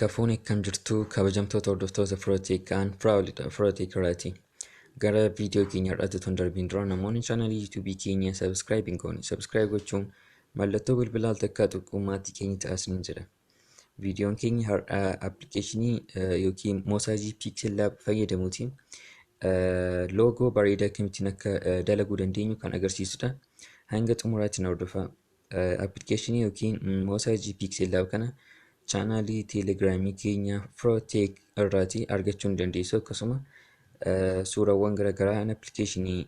Harka akkam jirtu kabajamtoota hordoftoota Firooteekaan Firooteekiraati. Gara viidiyoo keenya irratti tun darbiin dura namoonni chaanalii yuutuubii keenya sabskiraayib hin goone sabskiraayib gochuun mallattoo bilbilaa takkaa xuqqummaatti keenya taasisanii jira. Viidiyoon keenya har'aa appilikeeshinii yookiin moosaajii piiksel laab fayyadamuutiin loogoo bareedaa akkamittiin akka dalaguu dandeenyu kan agarsiisudha. Hanga xumuraatti na hordofaa. Appilikeeshinii yookiin moosaajii piiksel laab kana chaanalii teelegiraamii keenya Firooteek irraatii argachuu ni dandeessu. Akkasuma suurawwan garaagaraa appilikeeshinii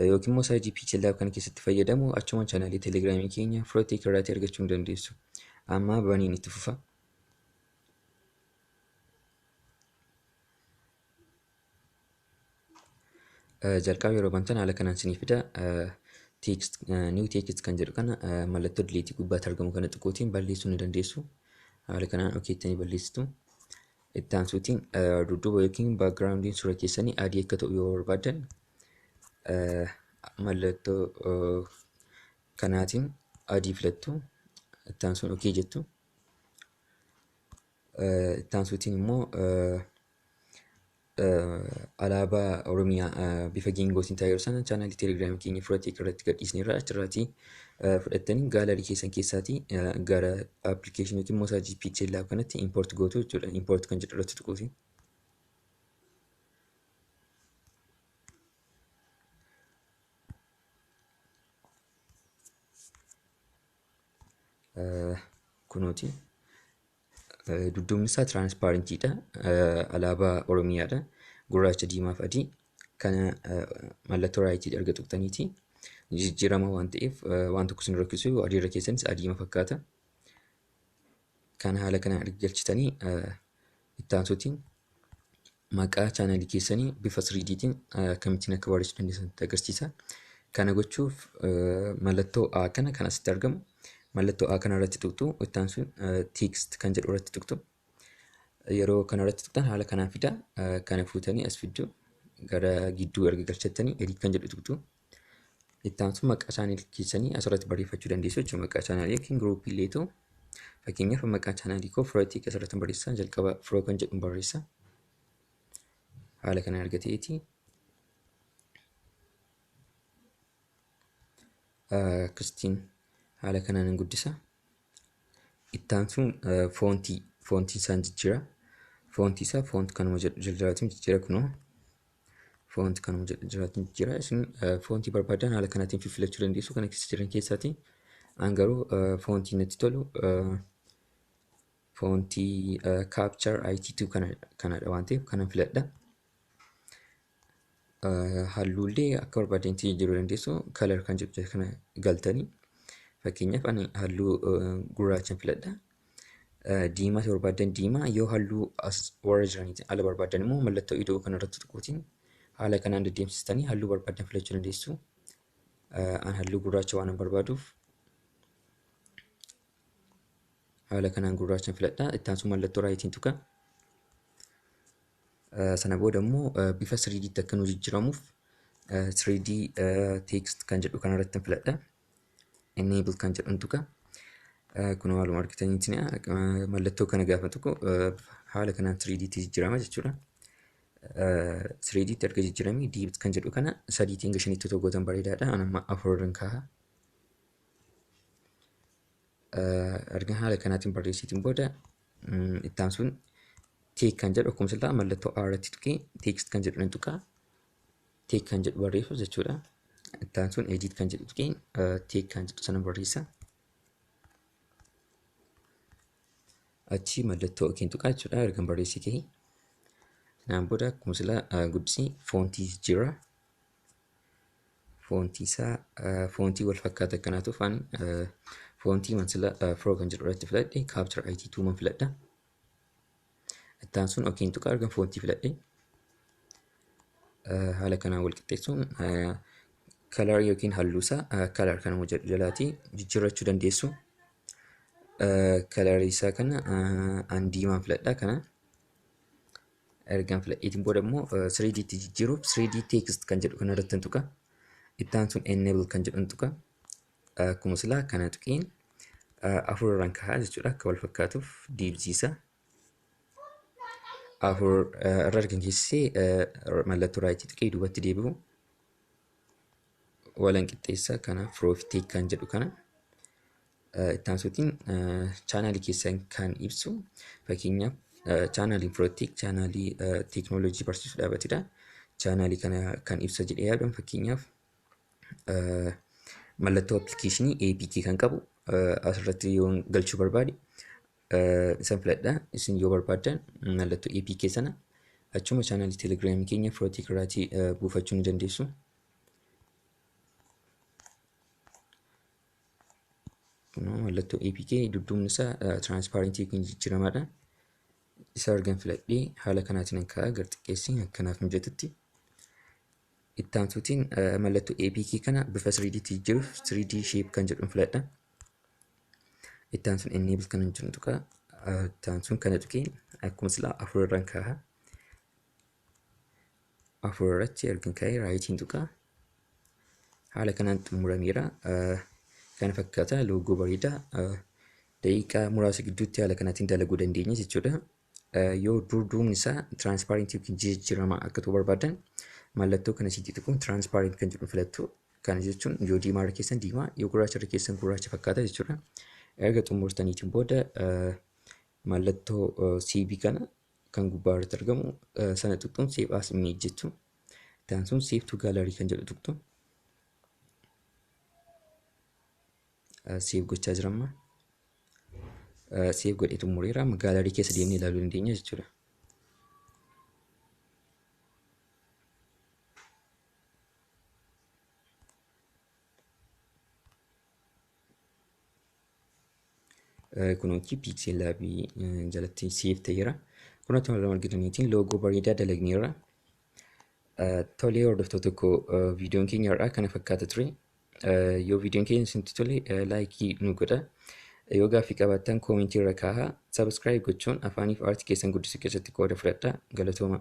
yookiin moosaajii piiksel laab kana keessatti fayyadamu achuma chaanalii teelegiraamii keenya Firooteek irraatii argachuu ni dandeessu. Amma baniin itti fufa. Jalqaba yeroo bantan haala kanaan isinii fida. New text kan jedhu kana mallattoo dileetii gubbaatti argamu kana xiqqootiin balleessuu ni dandeessu. Haala kanaan okeettanii balleessitu. Itti aansuutiin dudduuba yookiin baakgiraawundiin suura keessanii adii akka ta'u yoo barbaadan mallattoo kanaatiin adii filattu. Itti aansuun okee jettu. Itti aansuutiin immoo alaabaa Oromiyaa bifa geengootiin taa'ee jiru sana chaanalii teelegiraamii keenya Firooteek irratti gadhiisneerra. Achirraatii fudhattanii gaalarii keessan keessaatii gara appilikeeshinii yookiin moosaajii piiksel laab kanatti impoort gootu jechuudha. Impoort kan jedhu irratti tuquuti. Kunooti. Dudduubni isaa tiraanspaarentiidha. Alaabaa Oromiyaadha. Gurraacha, diimaa fi adii kana mallattoo raayitii erga tuqxaniiti. Jijjiirama waan ta'eef waan tokko isin rakkisu adiirra keessanis adiima fakkaata. Kana haala kanaan erga galchitanii itti aansuutiin maqaa chaanalii keessanii bifa 3Dtiin akkamittiin akka barreessuu dandeessan agarsiisa. Kana gochuuf mallattoo A kana kan asitti argamu mallattoo A kana irratti tuqxu. Itti aansuun text kan jedhu irratti tuqxu. Yeroo kana irratti tuqxan haala kanaan fida. Kana fuutanii as fiddu. Gara gidduu erga galchattanii edit kan jedhu tuqxu. Itti aansuun maqaa chaanalii keessanii asirratti barreeffachuu dandeessu jechuudha. Maqaa chaanalii yookiin giruupii illee ta'u. Fakkeenyaaf maqaa chaanalii koo Firooteek asirratti barreessaa. Jalqaba Firoo kan jedhu barreessaa. Haala kanaan erga ta'eeti. Akkasitiin haala kanaan hin guddisa. Itti aansuun foontii isaan jijjiira. Foontii isaa foont kanuma jaljalaatiin jijjiira kunoo. Foont kanuma jaljalaatiin jijjiira. Isin foontii barbaadan haala kanaatiin filachuu dandeessu. Kana keessa jiran keessaatii an garuu foontii natti tolu foontii capture itti kanadha waan ta'eef kanan filadha. Halluullee akka barbaadanitti jijjiiruu dandeessu. Kalar kan jedhu kana galtanii. Fakkeenyaaf ani halluu gurraachaan filadha. Diimaa yoo barbaadan diimaa, yoo halluu as warra jiraniitiin ala barbaadan immoo mallattoo idoo kanarratti tuquutiin haala kanaan deddeemsistanii halluu barbaadan filachuu dandeessu. An halluu gurraacha waan barbaaduuf haala kanaan gurraachaan filadha. Itti aansuun mallattoo raayitiin tuqa. Sana booda immoo bifa 3Dtti akka nu jijjiiramuuf 3D text kan jedhu kanarratti filadha. Enable kan jedhu tuqa. Kun haaluma argitaniitiin mallattoo kana gaafa tuqu haala kanaan 3Dtti jijjiirama jechuudha. 3Dtti erga jijjiiramee diibt kan jedhu kana 3Dtiin hanga 5tti tokkootan bareedaadha. An amma 4 irra kaa'a. Erga haala kanaatiin barreessitiin booda itti aansuun teek kan jedhu akkuma silaa mallattoo A irratti tuqee text kan jedhu nan tuqa. Teek kan jedhu barreessu jechuudha. Itti aansuun edit kan jedhu tuqee teek kan jedhu sana barreessa. Achi mallattoo okeen tuqaa jechuudha. Ergan barreessee ka'e. Kanaan booda akkuma silaa guddisee foontii jira. Foontii isaa foontii wal fakkaata akkanaatuuf ani foontii mansila Firoo kan jedhu irratti filadhe capture itti man filadha. Itti aansuun okeen tuqaa ergan foontii filadhe. Haala kanaan wal qixxeessuun kalar yookiin halluu isaa kalar kanuma jalaatii jijjiirrachuu dandeessu. Kalar isaa kana an diimaan filadha kana. Ergaan filadheetiin booda immoo 3Dtti jijjiiruuf 3D text kan jedhu kanarratti tuqa. Itti aansuun enable kan jedhu tuqa. Akkuma silaa kana tuqeen afurraan kahaa jechuudha akka wal fakkaatuuf diibsiisa. Afur irra argan keessee mallattoo raayitii tuqee duubatti deebi'u walan qixxeessa kanaaf rooftee kan jedhu kana ittaansuutiin chaanaalii keessan kan ibsu fakkeenyaaf chaanaaliin firootik chaanaalii teeknooloojii barsiisuu dhaabatedha. Chaanaalii kana kan ibsa jedhee yaadan fakkeenyaaf mallattoo appilikeeshinii APK kan qabu asirratti yoo galchuu barbaade isan filadha. Isin yoo barbaadan mallattoo APK sana achuma chaanaalii teelegiraamii keenya firootik irraatii buufachuu ni dandeessu. Mallattoo APK dudduubni isaa tiraansipaarentii kan jijjiiramaadha. Isa argan filadhee haala kanaatiin akka gar-xiqqeessee akkanaaf mijatutti. Ittaansuutiin mallattoo APK kana bifa 3D jijjiiruuf 3D shape kan jedhuun filadha. Ittaansuun enable kan jedhu tuqa. Ittaansuun kana tuqee akkuma silaa afurraan kaha. Afurratti argan kaa'ee raayitiin tuqa. Haala kanaan xumurameera. Kana fakkaata loogoo bareedaa daqiiqaa muraasa gidduutti haala kanaatiin dalaguu dandeenya jechuudha. Yoo duubni isaa tiraansipaarentii yookiin jijjiiramaa akka ta'u barbaadan mallattoo kana sitti tuquun tiraansipaarentii kan jedhu filattu. Kana jechuun yoo diimaa irra keessan diimaa yoo gurraacha irra keessan gurraacha fakkaata jechuudha. Erga xumurtaniitiin booda mallattoo CV kana kan gubbaa irratti argamu sana tuqxuun save as image jechuun ittaansuun save to gallery kan jedhu tuqxu. Save gochaa jira amma. Save godhee xumureera gaalarii keessa deemnee ilaaluu dandeenya jechuudha. Kunuunsi piiksel laabii jalatti save ta'eera. Kun akkuma argitaniitiin loogoo bareedaa dalagneera. Tolee hordoftoota tokko viidiyoon keenya irraa kana fakkaata ture. Yoo viidiyoon keenya isinitti tole laayikii nu godha. Yoo gaaffii qabaattan koomentii irra kaahaa. Sabiskiraayib gochuun afaaniif aartii keessan guddisuu keessatti qooda fudhadhaa. Galatooma.